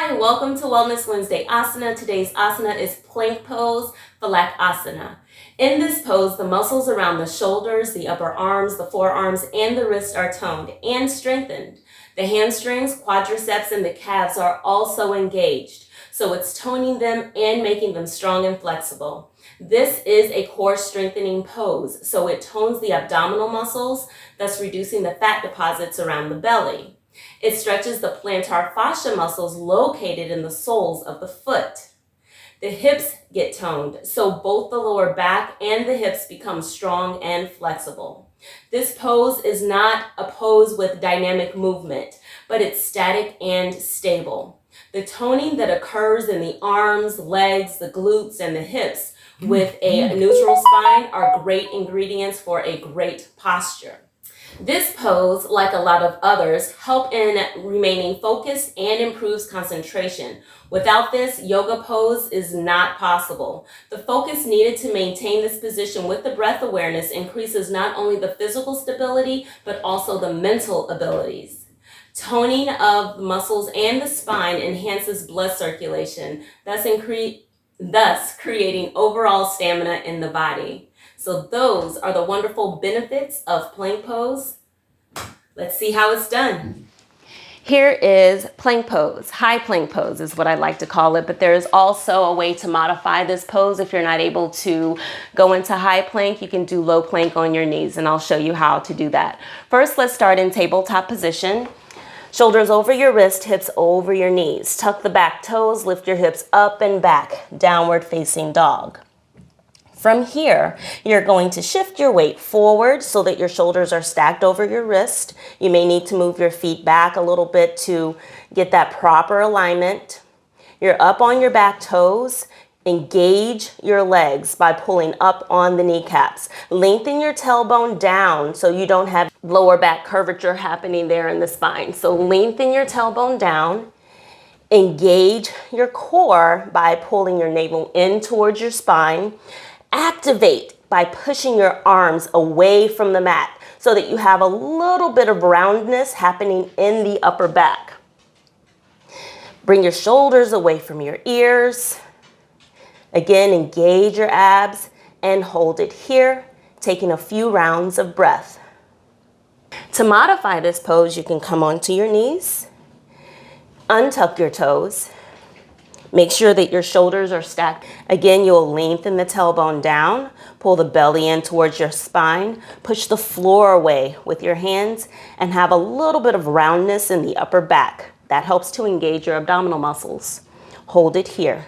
Hi, welcome to Wellness Wednesday Asana. Today's asana is plank pose, Asana. In this pose, the muscles around the shoulders, the upper arms, the forearms, and the wrists are toned and strengthened. The hamstrings, quadriceps, and the calves are also engaged, so it's toning them and making them strong and flexible. This is a core strengthening pose, so it tones the abdominal muscles, thus reducing the fat deposits around the belly. It stretches the plantar fascia muscles located in the soles of the foot. The hips get toned, so both the lower back and the hips become strong and flexible. This pose is not a pose with dynamic movement, but it's static and stable. The toning that occurs in the arms, legs, the glutes, and the hips with a neutral spine are great ingredients for a great posture. This pose, like a lot of others, help in remaining focused and improves concentration. Without this, yoga pose is not possible. The focus needed to maintain this position with the breath awareness increases not only the physical stability, but also the mental abilities. Toning of the muscles and the spine enhances blood circulation, thus creating overall stamina in the body. So those are the wonderful benefits of plank pose. Let's see how it's done. Here is plank pose. High plank pose is what I like to call it, but there is also a way to modify this pose. If you're not able to go into high plank, you can do low plank on your knees, and I'll show you how to do that. First, let's start in tabletop position. Shoulders over your wrist, hips over your knees. Tuck the back toes, lift your hips up and back, downward facing dog. From here, you're going to shift your weight forward so that your shoulders are stacked over your wrist. You may need to move your feet back a little bit to get that proper alignment. You're up on your back toes. Engage your legs by pulling up on the kneecaps. Lengthen your tailbone down so you don't have lower back curvature happening there in the spine. So lengthen your tailbone down. Engage your core by pulling your navel in towards your spine. Activate by pushing your arms away from the mat so that you have a little bit of roundness happening in the upper back. Bring your shoulders away from your ears. Again, engage your abs and hold it here, taking a few rounds of breath. To modify this pose, you can come onto your knees, untuck your toes. Make sure that your shoulders are stacked. Again, you'll lengthen the tailbone down, pull the belly in towards your spine, push the floor away with your hands, and have a little bit of roundness in the upper back. That helps to engage your abdominal muscles. Hold it here.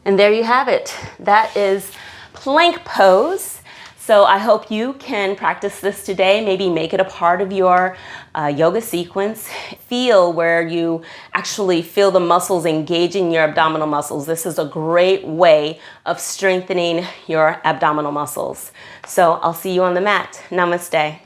And there you have it. That is plank pose. So I hope you can practice this today, maybe make it a part of your yoga sequence. Feel where you actually feel the muscles engaging your abdominal muscles. This is a great way of strengthening your abdominal muscles. So I'll see you on the mat. Namaste.